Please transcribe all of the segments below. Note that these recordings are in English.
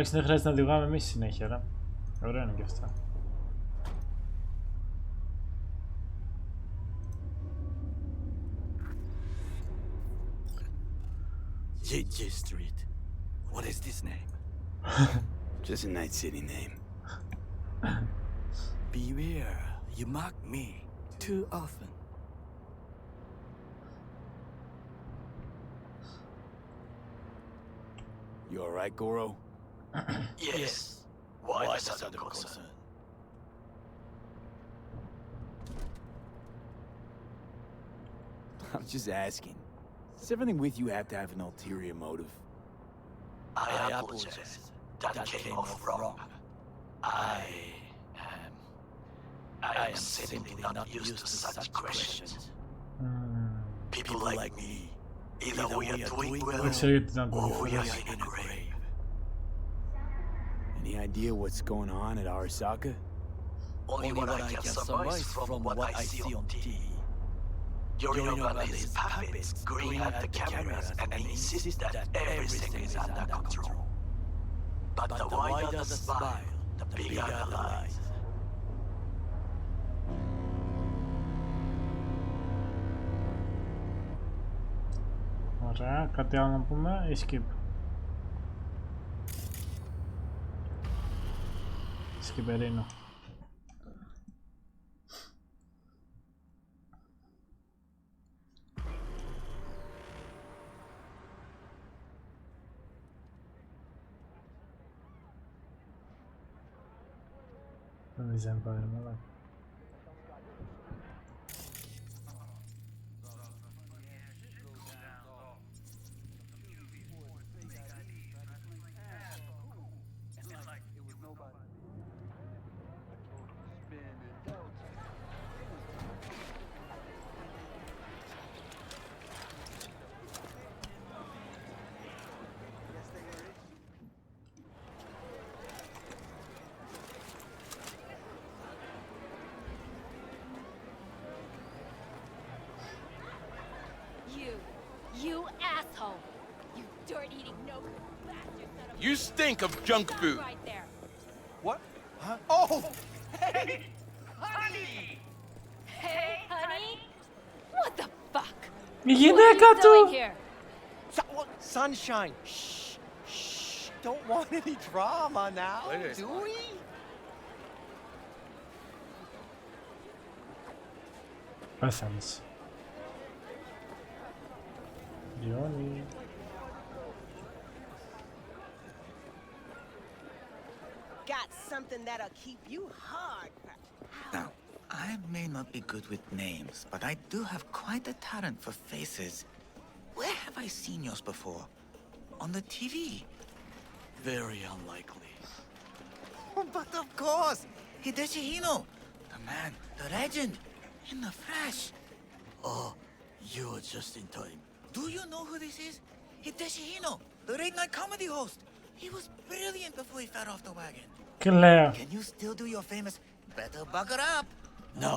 Εντάξει, δεν χρειάζεται να οδηγάμε εμείς συνέχεια, ρε. Ωραία είναι και αυτά. JJ Street. What is this name? Just a night city name. Beware, you mock me too often. You alright, Goro? Yes. Why the sudden concern? I'm just asking. Does everything with you have to have an ulterior motive? I apologize. That came off wrong. I am simply not used to such questions. People like me, either we are doing well or we are in a grave. Any idea what's going on at Arasaka? Only what I can surmise from what I see on TV. Yorinobu and his puppets grin at the cameras and insist that everything is under control. But the wider the smile, the bigger the lies. Ωραία, κάτι άλλο να πούμε ή skip? Skipperino. Δεν ξέρω αν πάρει μάλλον. You asshole! You dirt-eating no-good bastard son of a... You stink of junk food. Right there. What? Huh? Oh! Hey! Honey! Hey, honey? What the fuck? Η What are γυναίκα you doing του! here? Sunshine! Shh! Shh! Don't want any drama now, do we? Πέθανες. Γιόνι. Got something that'll keep you hard. Now, I may not be good with names, but I do have quite a talent for faces. Where have I seen yours before? On the TV? Very unlikely. But of course! Hideshi Hino! The man, the legend, in the flesh! Oh, you're just in time. Do you know who this is? Hideshi Hino, the late night comedy host! He was brilliant before he fell off the wagon. Κλαίω. Can you still do your famous better buckle up? No.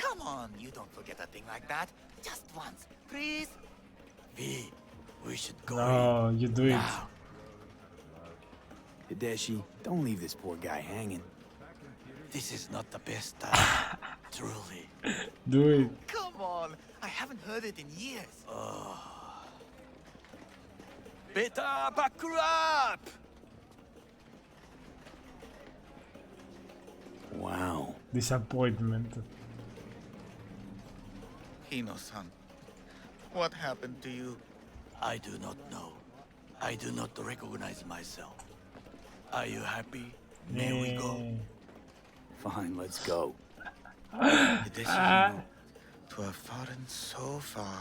Come on, you don't forget a thing like that. Just once, please. We should go No, you do it. now. Hideshi, don't leave this poor guy hanging. This is not the best time. Truly. Do it. Come on, I haven't heard it in years. Better buckle up! Wow. Disappointment. Hino-san, what happened to you? I do not know. I do not recognize myself. Are you happy? May we go? Fine, let's go. Hideshi Hino, to have fallen so far.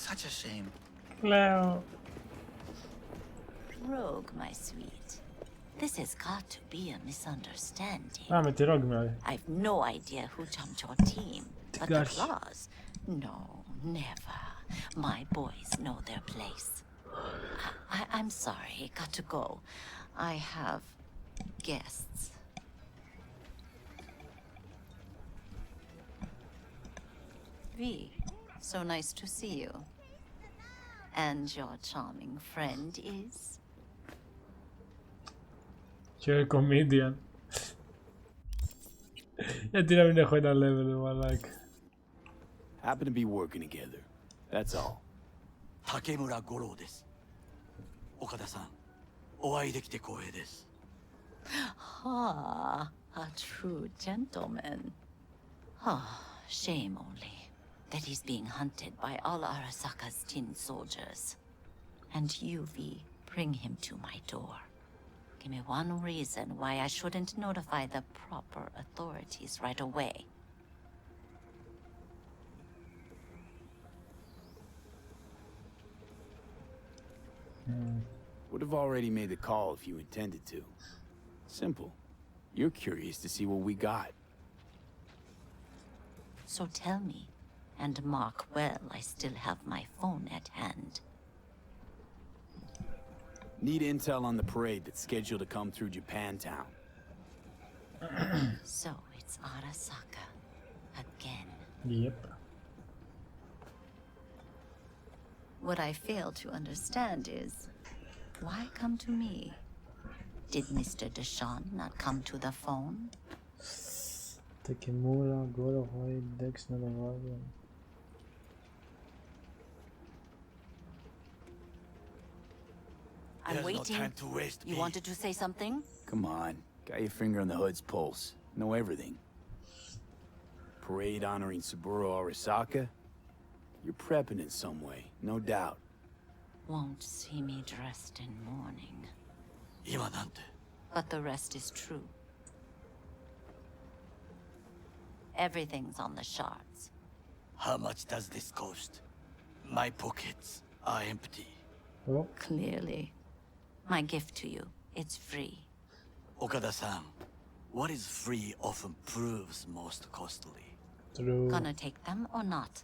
Such a shame. Κλαίω. Rogue, my sweet. This has got to be a misunderstanding. Α, με τη Rogue μιλάει. I've no idea who jumped your team, but the Gosh. claws? No, never. My boys know their place. I'm sorry, got to go. I have guests. V, so nice to see you. And your charming friend is? Και comedian. Γιατί να μην έχω ένα level, μαλάκα. Happen to be working together. That's all. Takemura Goro です。岡田さん、お会いできて光栄です。 Ah, a true gentleman. Ah, shame only that he's being hunted by all Arasaka's tin soldiers. And you, V, bring him to my door. Give me one reason why I shouldn't notify the proper authorities right away. Would have already made the call if you intended to. Simple. You're curious to see what we got. So tell me, and mark well I still have my phone at hand. Need intel on the parade that's scheduled to come through Japantown. So it's Arasaka again. Yep. What I fail to understand is, why come to me? Did Mr. Deshawn not come to the phone? Takemura, Goro, Hoy, Dex, Nagawagan. I'm There's no waiting. time to waste, You V. wanted to say something? Come on. Got your finger on the hood's pulse. Know everything. Parade honoring Saburo Arasaka? You're prepping in some way, no doubt. Won't see me dressed in mourning. 今なんて But the rest is true. Everything's on the shards. How much does this cost? My pockets are empty. Oh, Clearly. My gift to you, it's free. Okada-san, what is free often proves most costly. true. Gonna take them or not?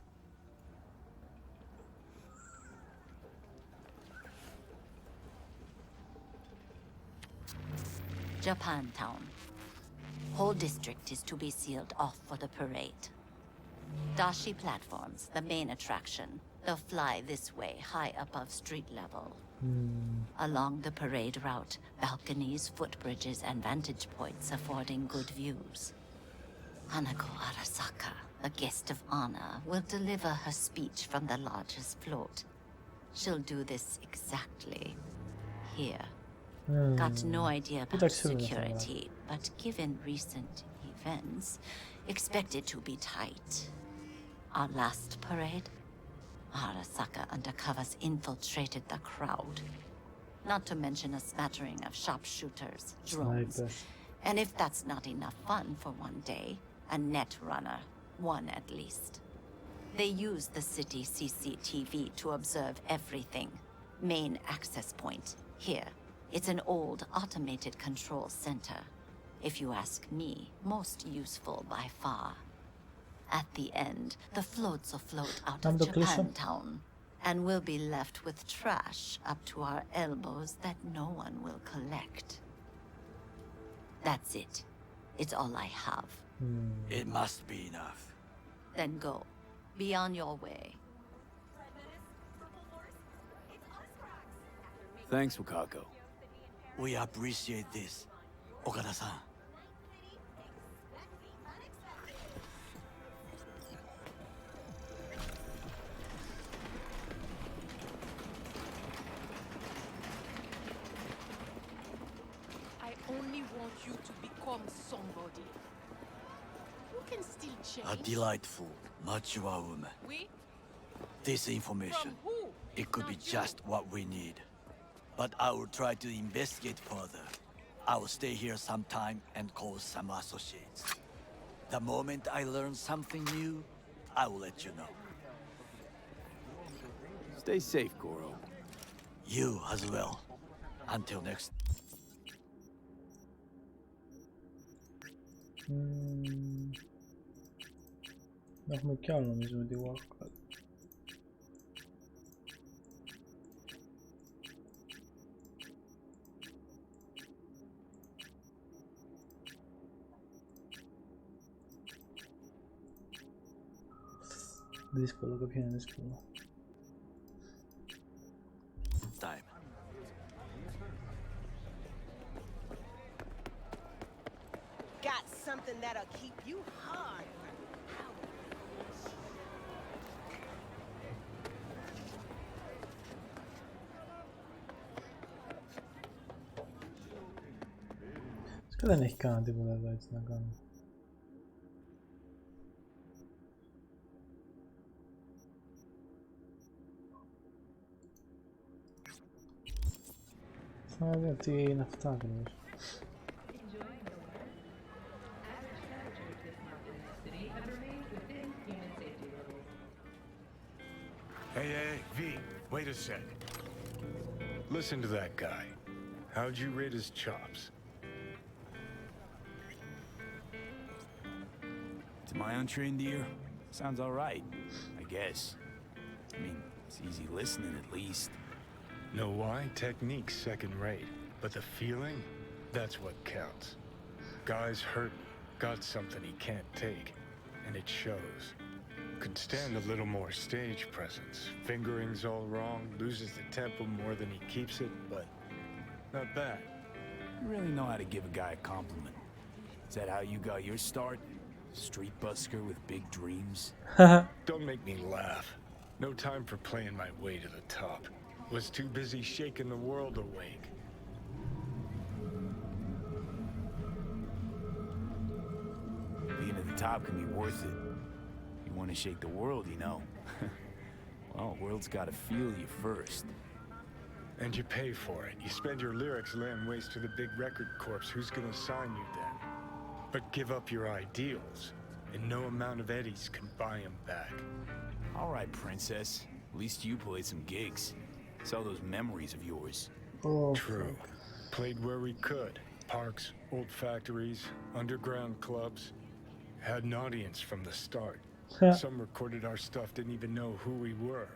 Japantown. Whole district is to be sealed off for the parade. Dashi platforms, the main attraction. They'll fly this way, high above street level. Along the parade route, balconies, footbridges, and vantage points affording good views. Hanako Arasaka, the guest of honor, will deliver her speech from the largest float. She'll do this exactly here. Got no idea about That's security, but given recent events, expect it to be tight. Our last parade, Arasaka undercovers infiltrated the crowd. Not to mention a smattering of sharpshooters, drones. Snipers. And if that's not enough fun for one day, a net runner, one at least. They use the city CCTV to observe everything. Main access point, here. It's an old automated control center. If you ask me, most useful by far. At the end, the floats will float out of Japantown, and we'll be left with trash up to our elbows that no one will collect. That's it. It's all I have. It must be enough. Then go. Be on your way. Thanks, Wakako. We appreciate this, Okada-san. I only want you to become somebody. You can still change. A delightful, mature woman. We? This information, From who? it could be Not you. just what we need. But I will try to investigate further. I will stay here some time and call some associates. The moment I learn something new, I will let you know. Stay safe, Goro. You as well. Until next. Έχουμε κι άλλο νομίζω με τη Wildcard. Δύσκολο, κάποιο είναι δύσκολο. Time. something that'll keep you hard. Δεν έχει κανένα τίποτα εδώ έτσι να κάνω. Θα δω τι είναι αυτά ακριβώς. Hey, V, wait a sec. Listen to that guy. How'd you rate his chops? To my untrained ear, sounds alright, I guess. I mean, it's easy listening at least. Know why? Technique's second rate, but the feeling, that's what counts. Guy's hurting, got something he can't take, and it shows. Could stand a little more stage presence. Fingering's all wrong, loses the tempo more than he keeps it, but not bad. You really know how to give a guy a compliment. Is that how you got your start? Street busker with big dreams? Don't make me laugh. No time for playing my way to the top. Was too busy shaking the world awake. Being at the top can be worth it. You want to shake the world, you know. Well, the world's got to feel you first. And you pay for it. You spend your lyrics laying waste to the big record corps. Who's gonna sign you then? But give up your ideals, and no amount of eddies can buy them back. All right, princess. At least you played some gigs. Saw those memories of yours. Oh, True. Played where we could. Parks, old factories, underground clubs. Had an audience from the start. Some recorded our stuff, didn't even know who we were.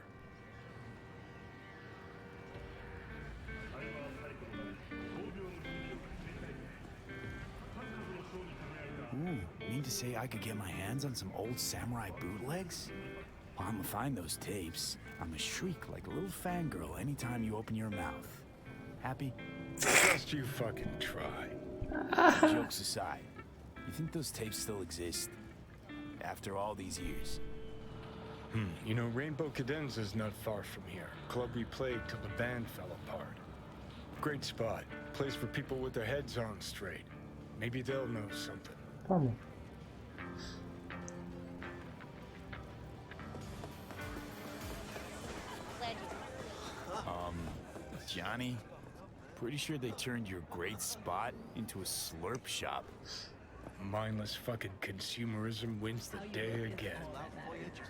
Ooh, mean to say I could get my hands on some old samurai bootlegs? Well, I'ma find those tapes. I'ma shriek like a little fangirl anytime you open your mouth. Happy? Just you fucking try. Jokes aside, you think those tapes still exist? After all these years? You know, Rainbow Cadenza's not far from here. Club we played till the band fell apart. Great spot. Place for people with their heads on straight. Maybe they'll know something. Πάμε. Johnny, pretty sure they turned your great spot into a slurp shop. Mindless fucking consumerism wins the day again.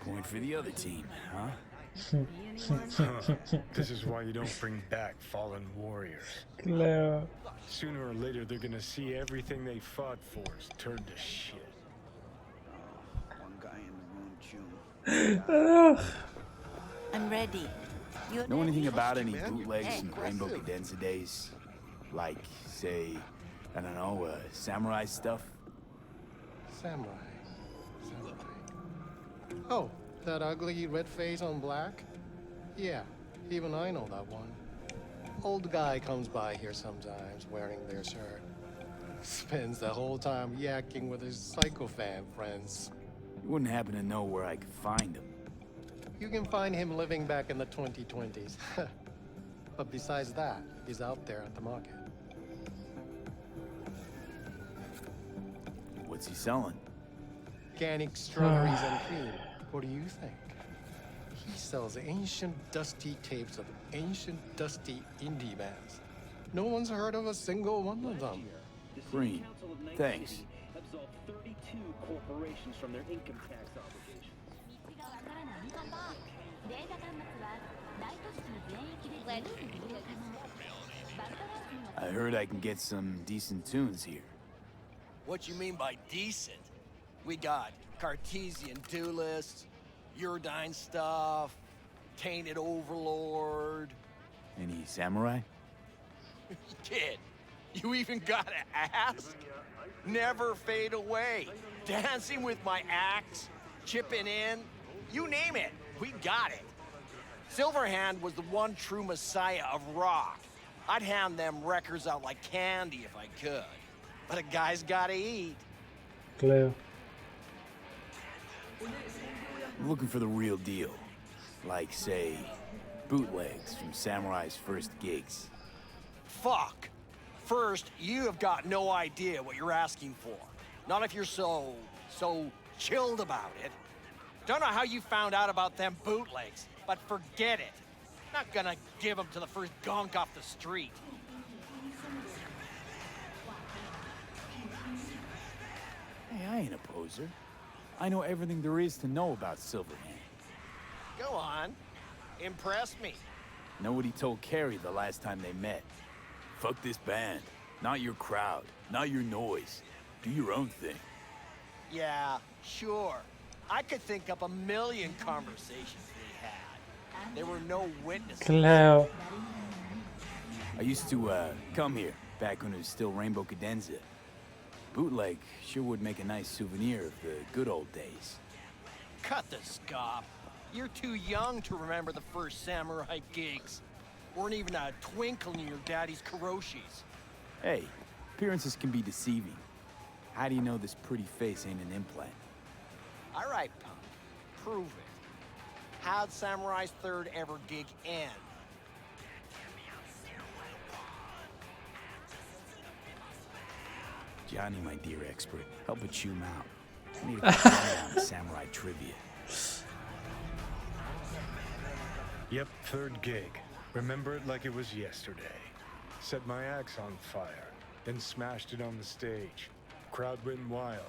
Point for the other team, huh? This is why you don't bring back fallen warriors. Κλαίω. Sooner or later, they're gonna see everything they fought for is turned to shit. One guy in the room chewing. I'm ready. You Know anything about any bootlegs in Rainbow Cadenza days? Like, say, I don't know, samurai stuff? Samurai. Oh, that ugly red face on black? Yeah, even I know that one. Old guy comes by here sometimes wearing their shirt. Spends the whole time yakking with his psychofan friends. You wouldn't happen to know where I could find him? You can find him living back in the 2020s. But besides that, he's out there at the market. What's he selling? Organic strawberries and cream. What do you think? He sells ancient, dusty tapes of ancient, dusty indie bands. No one's heard of a single one of them. Green. Thanks. Absolved 32 corporations from their income tax obligations. I heard I can get some decent tunes here. What you mean by decent? We got Cartesian duelists, Uridine stuff, Tainted Overlord. Any samurai? Kid, you even got an ass? Never fade away. Dancing with my axe, chipping in, you name it, we got it. Silverhand was the one true messiah of rock. I'd hand them records out like candy if I could. But a guy's gotta eat. Κλαίω. I'm looking for the real deal. Like, say, bootlegs from Samurai's first gigs. Fuck. First, you have got no idea what you're asking for. Not if you're so chilled about it. Don't know how you found out about them bootlegs, but forget it. Not gonna give them to the first gonk off the street. Hey, I ain't a poser. I know everything there is to know about Silverhand. Go on. Impress me. Know what he told Carrie the last time they met? Fuck this band. Not your crowd. Not your noise. Do your own thing. Yeah, sure. I could think up a million conversations they had. There were no witnesses. Κλαίω. I used to, come here, back when it was still Rainbow Cadenza. Bootleg sure would make a nice souvenir of the good old days. Cut the scop. You're too young to remember the first samurai gigs. Weren't even a twinkle in your daddy's karoshis. Hey, appearances can be deceiving. How do you know this pretty face ain't an implant? All right, punk. Prove it. How'd Samurai's third ever gig end? Johnny, my dear expert, help but chew him out. I need a quick down of samurai trivia. Yep, third gig. Remember it like it was yesterday. Set my axe on fire, then smashed it on the stage. Crowd went wild.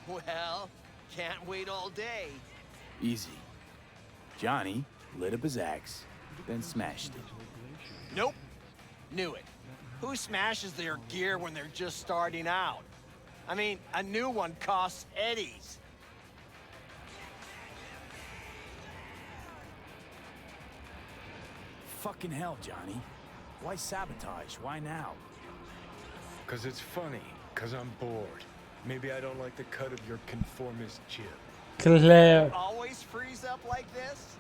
Well, can't wait all day. Easy. Johnny lit up his axe, then smashed it. Nope. Knew it. Who smashes their gear when they're just starting out? I mean, a new one costs eddies. Fucking hell, Johnny. Why sabotage? Why now? 'Cause it's funny, 'cause I'm bored. Maybe I don't like the cut of your conformist jib. Κλαίω. Always freeze up like this?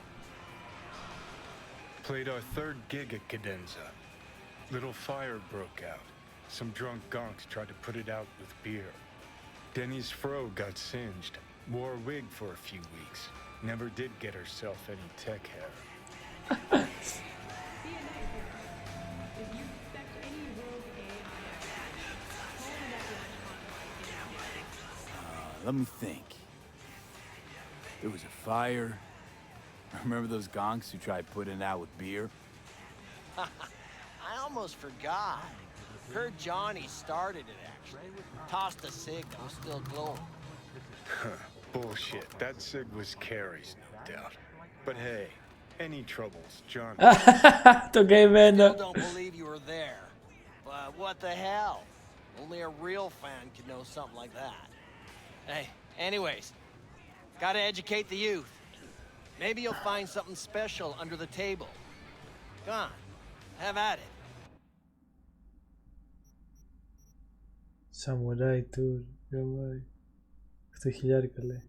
Played our third gig at Cadenza. Little fire broke out. Some drunk gonks tried to put it out with beer. Denny's fro got singed. Wore a wig for a few weeks. Never did get herself any tech hair. Let me think. There was a fire. Remember those gonks who tried putting it out with beer? I almost forgot. Heard Johnny started it, actually. Tossed a cig that was still glowing. Bullshit. That cig was Carrie's, no doubt. But hey, any troubles, John. Το καημένο. Still don't believe you were there. But what the hell? Only a real fan could know something like that. Hey, anyways, gotta educate the youth. Maybe you'll find something special under the table. Go on, have at it. Samurai tour. Γαμάει. 8.000 λέει.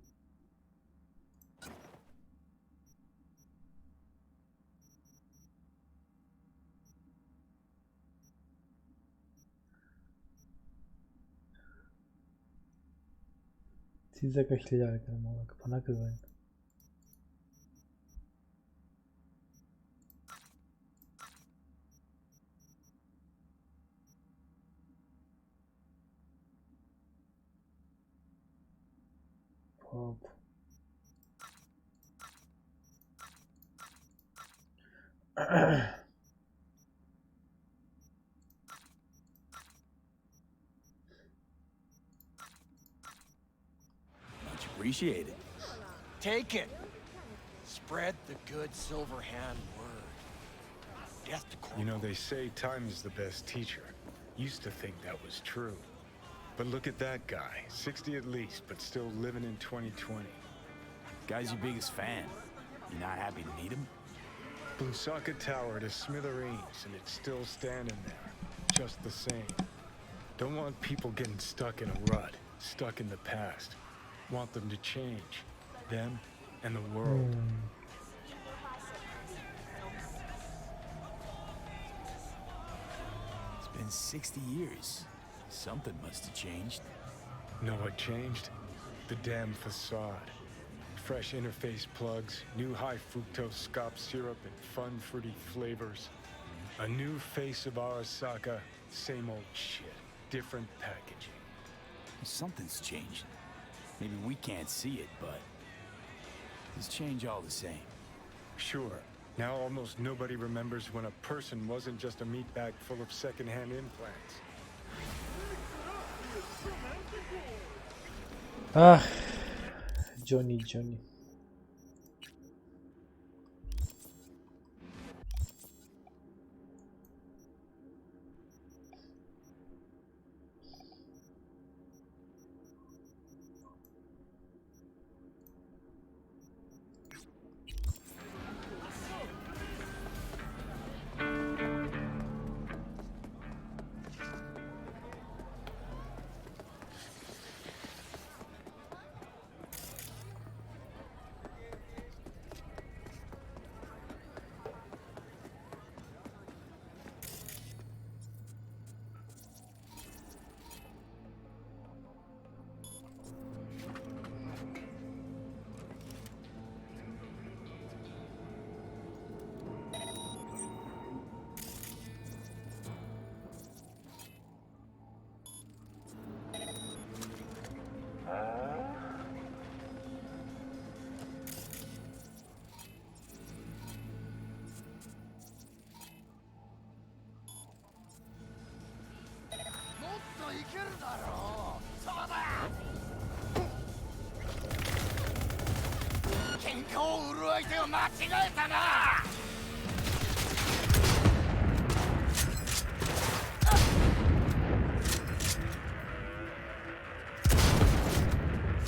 Τι 10.000 μόνο, πανάκριβα είναι. Πω. Much appreciated. Take it. Spread the good Silverhand word. Death to Corporal. You know, they say time is the best teacher. Used to think that was true. But look at that guy. 60 at least, but still living in 2020. Guy's your biggest fan. You not happy to meet him? Blusaka Tower to smithereens, and it's still standing there. Just the same. Don't want people getting stuck in a rut, stuck in the past. Want them to change. Them and the world. It's been 60 years. Something must have changed. Know what changed? The damn facade. Fresh interface plugs, new high fructose scop syrup, and fun fruity flavors. A new face of Arasaka, same old shit, different packaging. Something's changed. Maybe we can't see it, but it's change all the same. Sure, now almost nobody remembers when a person wasn't just a meat bag full of secondhand implants. Αχ, Johnny.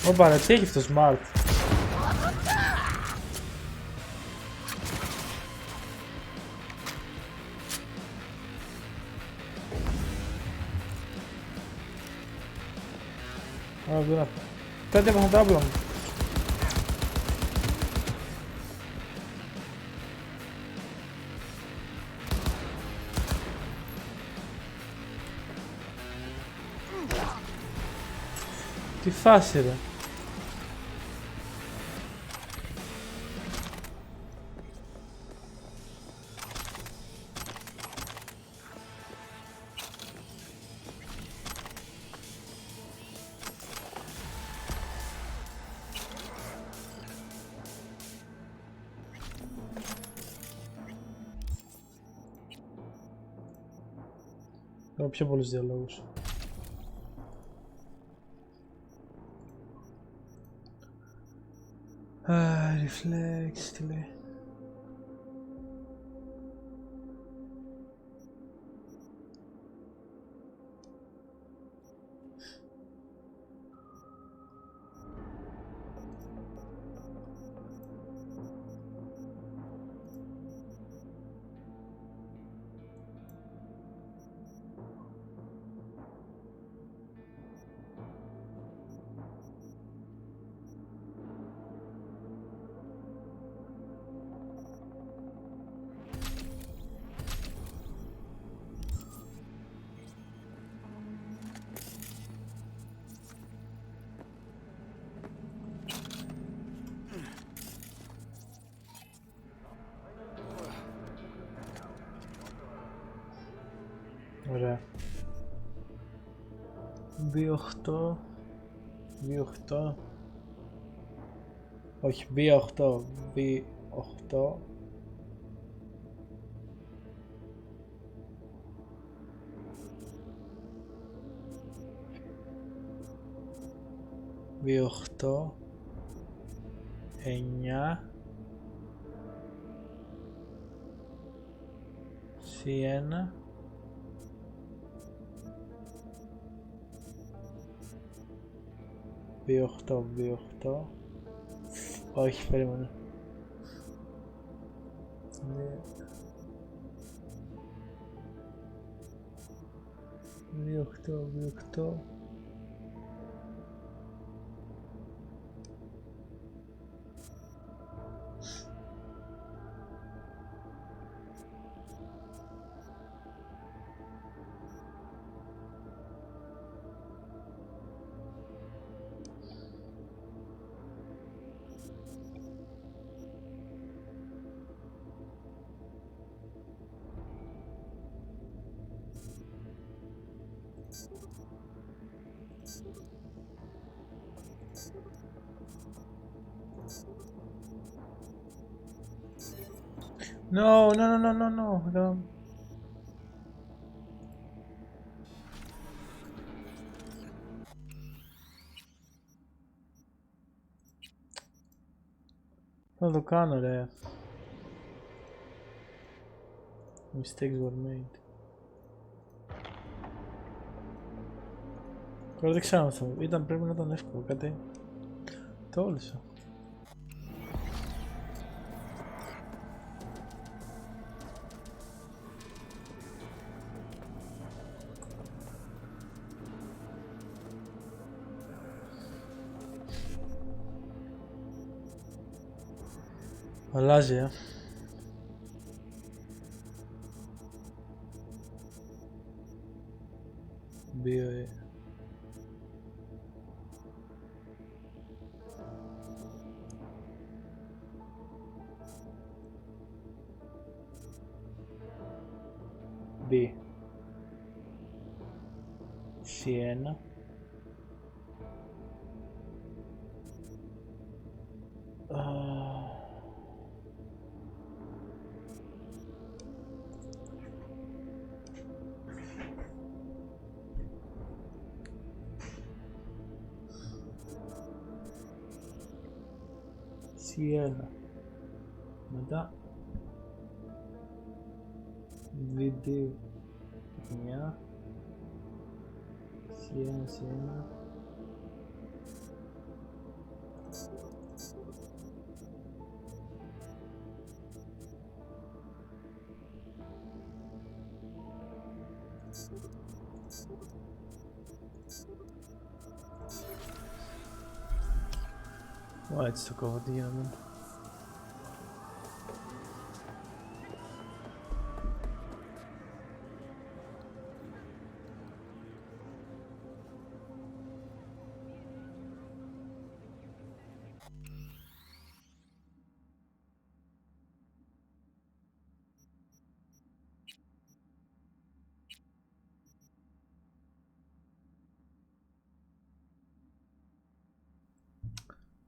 Ωπα ρε, τι έχει αυτό smart. Κάτι έπαθαν τα όπλα μου. Τι φάση ρε. Έχω πιο πολλούς διαλόγους. Reflex, τι λέει. Ωραία. B8. B8. Όχι, B8. B8. B8. 9. C1. B8, B8. Όχι, περίμενε. B8, B8. No, no, no, no, no, no, no. Θα το κάνω ρε. Mistakes were made. Τώρα δεν ξέρω αυτό. Πρέπει να ήταν εύκολο κάτι. Το όλυσα. Αλλάζει, BOE. B. C1. C1. Μετά V2 μια C1 C1 έτσι το κόβω, τι γίνεται.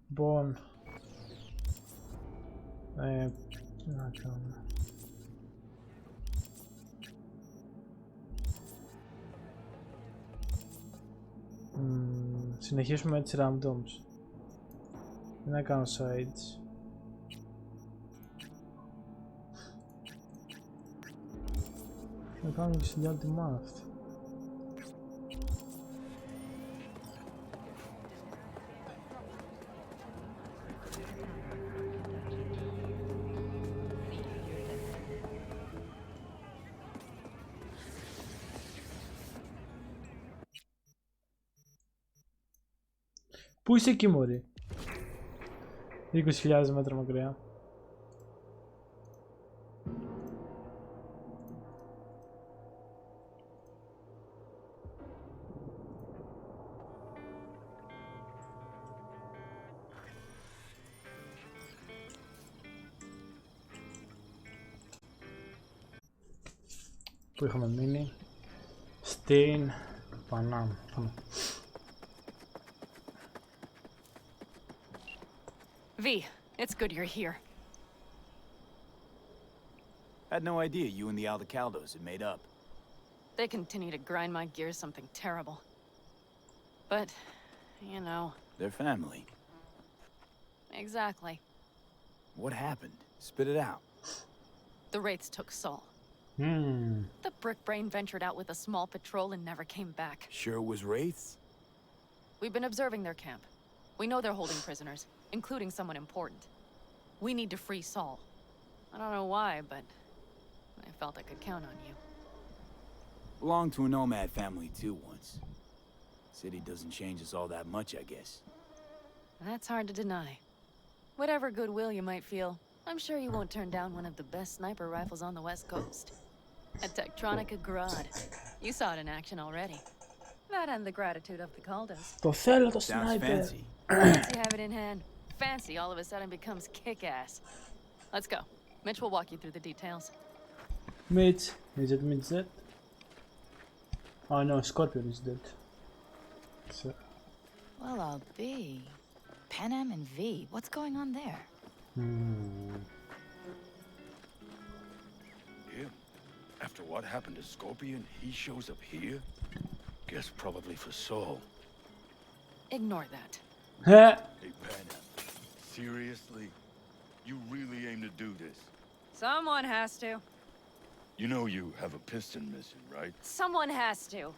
Λοιπόν, τι να κάνουμε. Συνεχίσουμε έτσι randoms. Τι να κάνω sides. Να κάνουμε και συνδυάλτη math. Πού είσαι εκεί μωρή? 20.000 μέτρα μακριά. Πού είχαμε μείνει? Στην Πανάμ. V, it's good you're here. Had no idea you and the Aldecaldos had made up. They continue to grind my gears something terrible. But, you know... They're family. Exactly. What happened? Spit it out. The Wraiths took Saul. The brick brain ventured out with a small patrol and never came back. Sure it was Wraiths? We've been observing their camp. We know they're holding prisoners, including someone important. We need to free Saul. I don't know why, but I felt I could count on you. Belonged to a nomad family too once. City doesn't change us all that much, I guess. That's hard to deny. Whatever goodwill you might feel, I'm sure you won't turn down one of the best sniper rifles on the West Coast. A Tektronica Grad. You saw it in action already. That and the gratitude of the Caldos. Το θέλω το Sounds sniper. fancy. Once you have it in hand, fancy all of a sudden becomes kick-ass. Let's go. Mitch will walk you through the details. Mitch, is it Mitch dead? Oh no, Scorpion is dead. So. Well, I'll be. Panam and V, what's going on there? what happened to Scorpion, he shows up here? Guess probably for Saul. Ignore that. Hey, Penna. Seriously? You really aim to do this? Someone has to. You know you have a piston missing, right? Someone has to.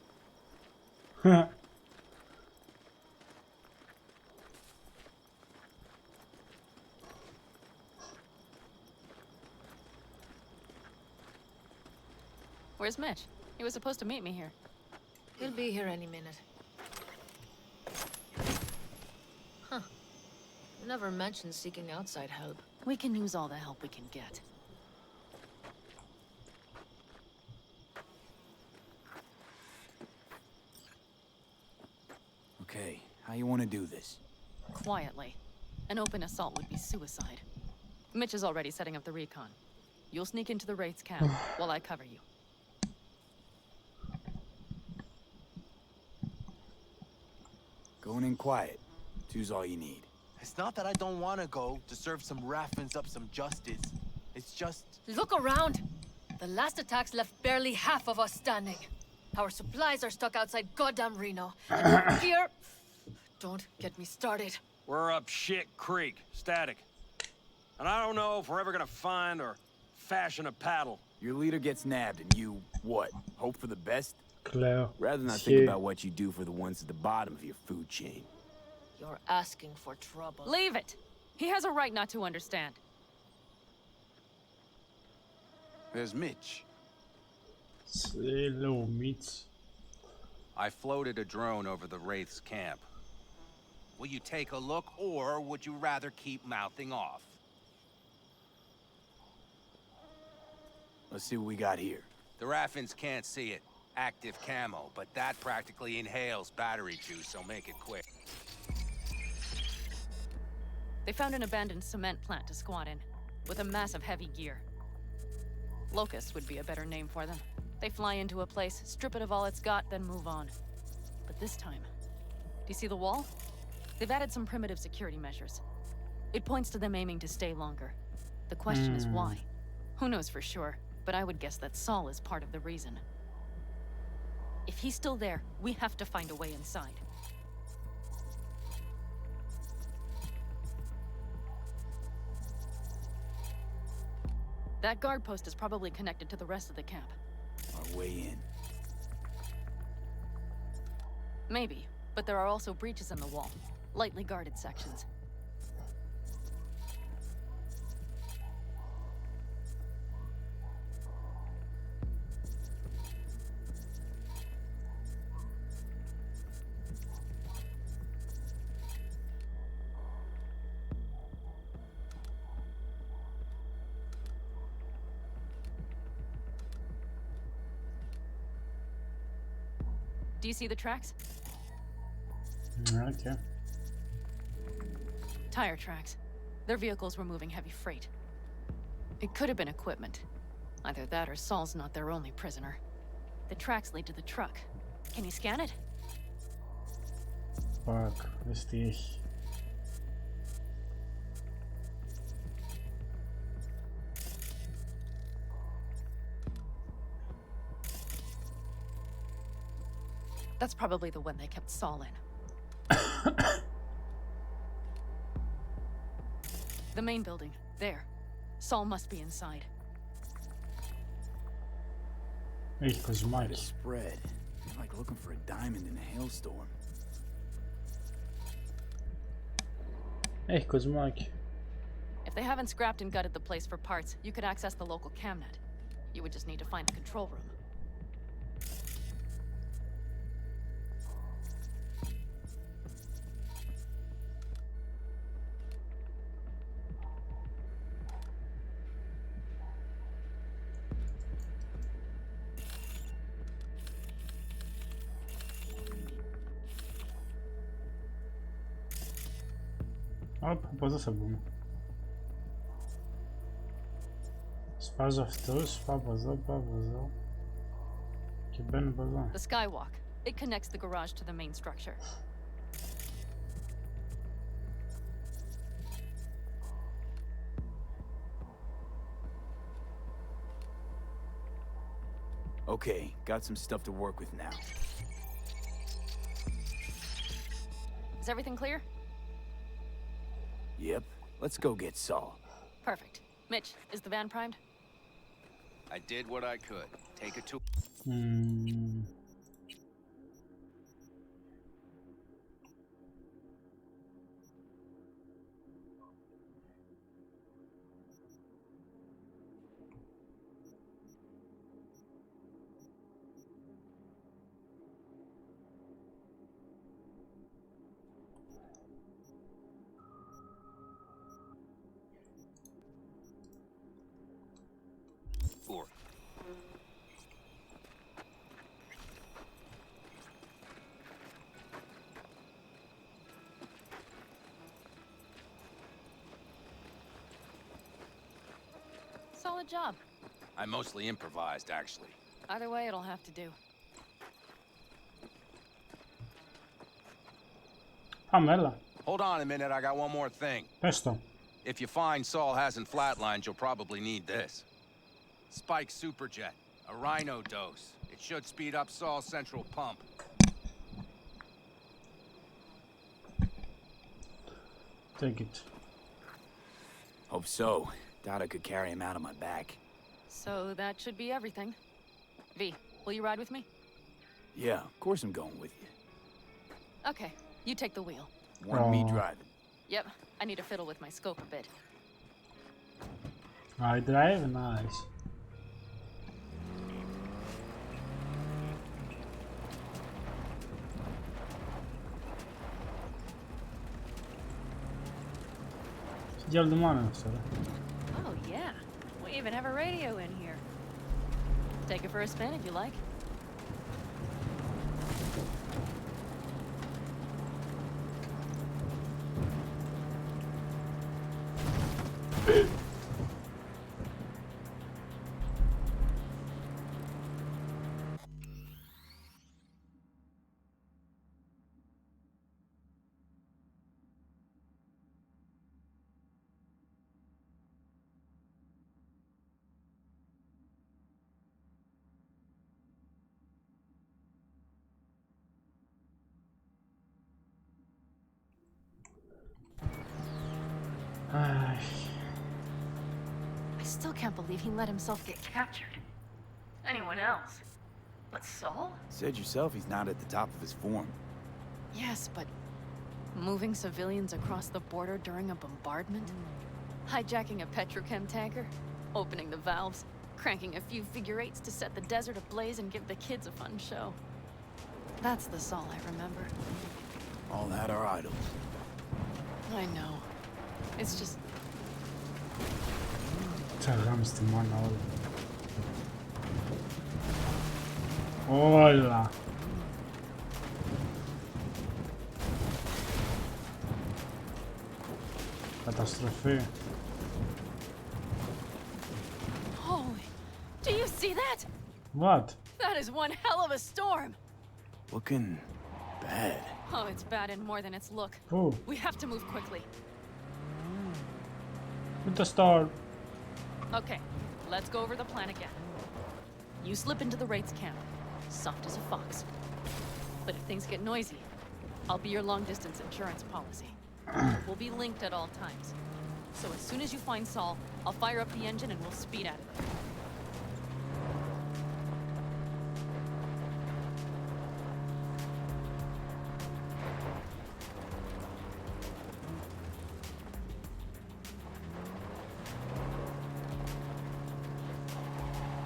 Where's Mitch? He was supposed to meet me here. He'll be here any minute. Huh. Never mentioned seeking outside help. We can use all the help we can get. Okay, how you want to do this? Quietly. An open assault would be suicide. Mitch is already setting up the recon. You'll sneak into the Wraith's camp while I cover you. Going in quiet. Two's all you need. It's not that I don't want to go to serve some Raffins up some justice. It's just... Look around! The last attacks left barely half of us standing. Our supplies are stuck outside goddamn Reno. And here... Don't get me started. We're up shit creek, static. And I don't know if we're ever gonna find or fashion a paddle. Your leader gets nabbed and you, what, hope for the best? Claire. Rather not think about what you do for the ones at the bottom of your food chain. You're asking for trouble. Leave it! He has a right not to understand. There's Mitch. Hello, Mitch. I floated a drone over the Wraith's camp. Will you take a look, or would you rather keep mouthing off? Let's see what we got here. The Raffins can't see it. Active camo, but that practically inhales battery juice, so make it quick. They found an abandoned cement plant to squat in, with a massive heavy gear. Locusts would be a better name for them. They fly into a place, strip it of all it's got, then move on. But this time, do you see the wall? They've added some primitive security measures. It points to them aiming to stay longer. The question is why? Who knows for sure, but I would guess that Saul is part of the reason. If he's still there, we have to find a way inside. That guard post is probably connected to the rest of the camp. Our way in. Maybe, but there are also breaches in the wall. Lightly guarded sections. Do you see the tracks? Okay. Tire tracks. Their vehicles were moving heavy freight. It could have been equipment. Either that or Saul's not their only prisoner. The tracks lead to the truck. Can you scan it? Fuck, wüsste ich. That's probably the one they kept Saul in. The main building. There. Saul must be inside. Ej, kozmaki. Spread. You're like looking for a diamond in a hailstorm. Ej, kozmaki. If they haven't scrapped and gutted the place for parts, you could access the local camnet. You would just need to find the control room. Hop, po za sobą. Sparza w tył, baza. Kiben baza. The skywalk. It connects the garage to the main structure. Okay, got some stuff to work with now. Is everything clear? Yep, let's go get Saul. Perfect. Mitch, is the van primed? I did what I could. Take it to... Four. Solid job. I mostly improvised, actually. Either way, it'll have to do. Πάμε, έλα. Hold on a minute, I got one more thing. Πες το. If you find Saul hasn't flatlined, you'll probably need this. Spike Superjet, a rhino dose. It should speed up Saul's central pump. Take it. Hope so. Doubt I could carry him out on my back. So that should be everything. V, will you ride with me? Yeah, of course I'm going with you. Okay, you take the wheel. Want me driving? Yep, I need to fiddle with my scope a bit. I drive? Nice. Gel duman sonra. Oh yeah, we even have a radio in here. Take it for a spin if you like. I still can't believe he let himself get captured. Anyone else? But Saul? Said yourself he's not at the top of his form. Yes, but moving civilians across the border during a bombardment? Hijacking a petrochem tanker? Opening the valves? Cranking a few figure eights to set the desert ablaze and give the kids a fun show. That's the Saul I remember. All that are idols. I know. It's just... Τσαγάμε στη μάνα όλα. Όλα. Καταστροφή. Holy... Do you see that? What? That is one hell of a storm! Looking bad. Oh, it's bad and more than its look. Oh. We have to move quickly. With the star. Okay, let's go over the plan again. You slip into the Wraith's camp, soft as a fox. But if things get noisy, I'll be your long-distance insurance policy. We'll be linked at all times. So as soon as you find Saul, I'll fire up the engine and we'll speed out of there.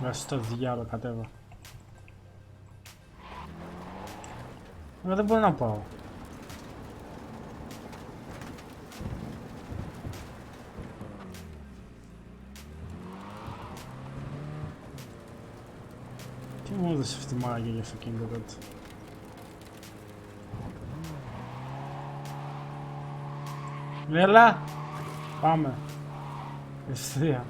Μέσα στο διάλογο κατέβα. Αλλά δεν μπορώ να πάω. Τι μου έδωσε αυτή τη μάγια για αυτοκίνητο τότε. Έλα! Πάμε. Ευθεία.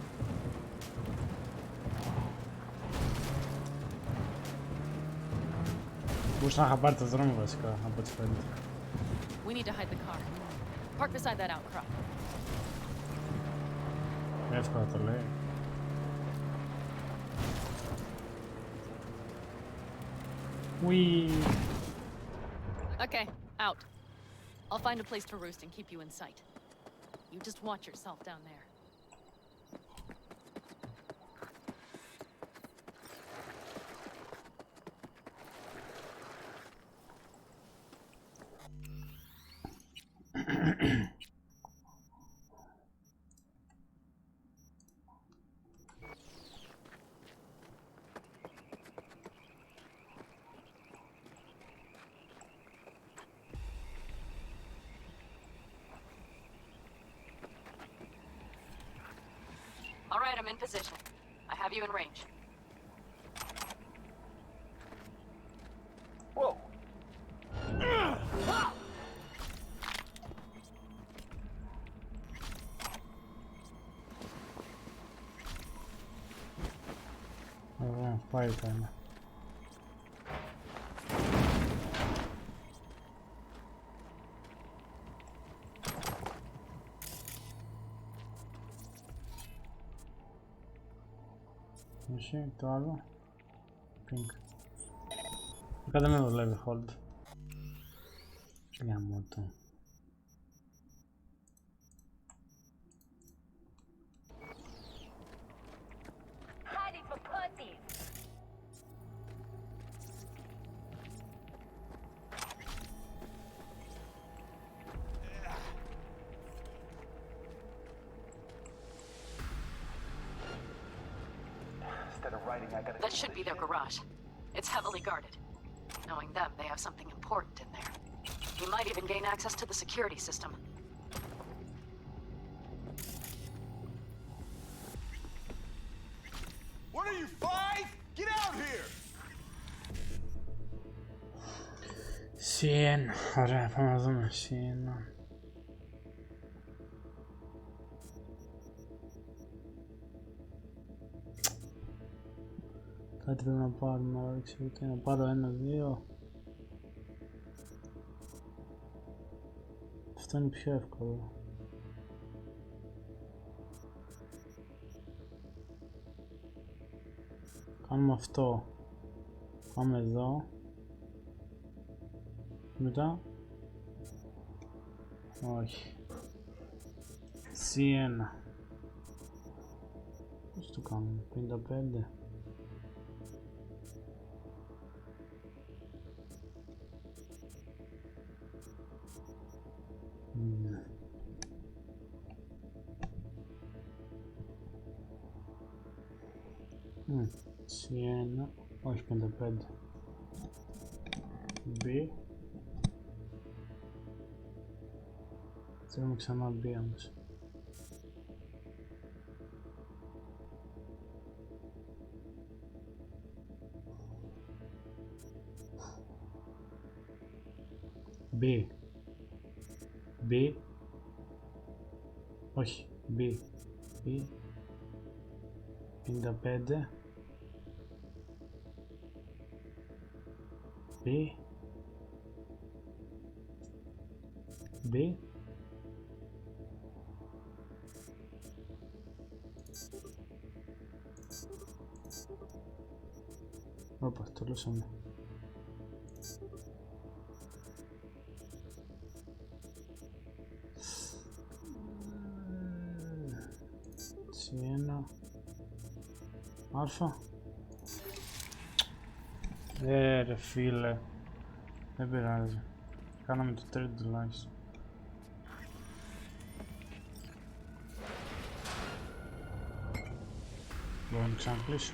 Μπορούσα να είχα πάρει το δρόμο βασικά, από ό,τι φαίνεται. We need to hide the car. Park beside that outcrop. Εύκολα το λέει. Whee! Okay, out. I'll find a place to roost and keep you in sight. You just watch yourself down there. All right, I'm in position. I have you in range. Whoa. Πάλι το ένα. Όχι, το άλλο. Pink. Κάτω με δουλεύει hold. Γαμώ το. That should be their garage. It's heavily guarded. Knowing them, they have something important in there. You might even gain access to the security system. What are you, 5? Get out here! Συν. Ωραία, πάμε να δούμε. Συν. Κάτι πρέπει να πάρουμε, αλλά δεν ξέρω τι να πάρω. 1-2. Αυτό είναι πιο εύκολο. Κάνουμε αυτό. Πάμε εδώ. Μετά. Όχι. C1. Πώς το κάνουμε, 55. C1, όχι 55. B. Θέλουμε ξανά B όμως. B. B. Όχι, B. B. 55. B. B. Όπα, το λούσαμε. C1 Αλφα. Ρε φίλε, δεν πειράζει. Κάναμε το τρίτο τουλάχιστον. Μπορώ να ξανακλείσω.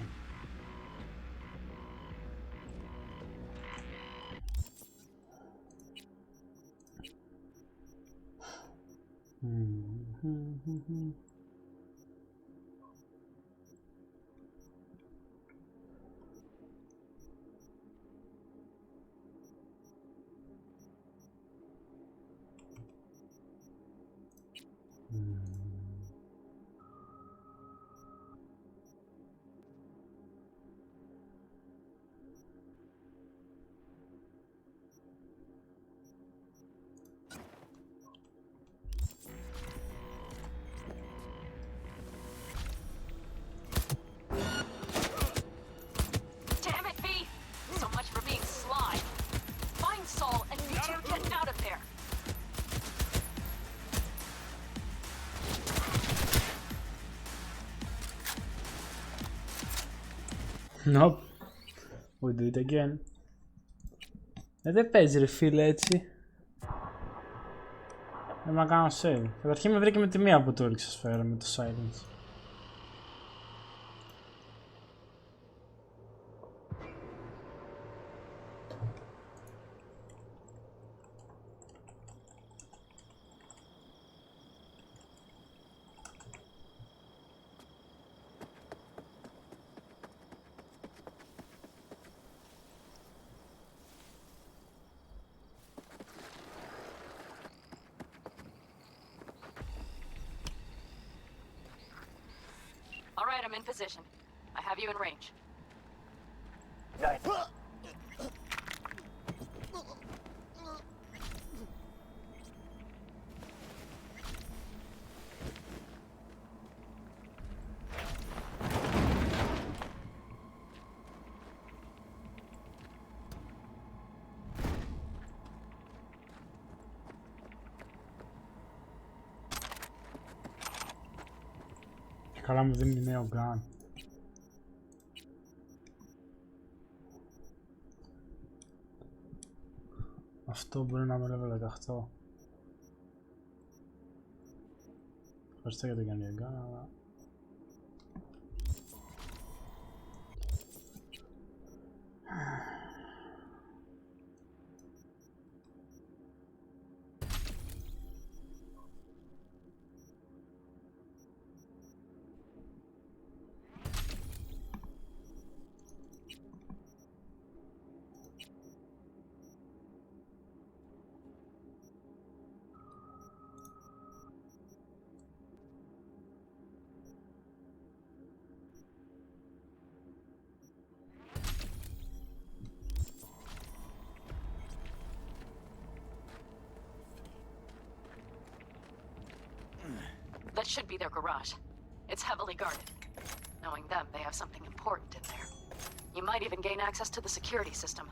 Nope. We do it again. Δεν παίζει ρε φίλε έτσι. Δεν να κάνω save. Καταρχήν με βρήκε με τη μία που το έλειξε σφαίρα με το silence. All right, I'm in position. I have you in range. Καλά μου δίνει νέο gun. Αυτό μπορεί να με level 18. Ευχαριστώ για το καινούριο gun, αλλά... That should be their garage. It's heavily guarded. Knowing them, they have something important in there. You might even gain access to the security system.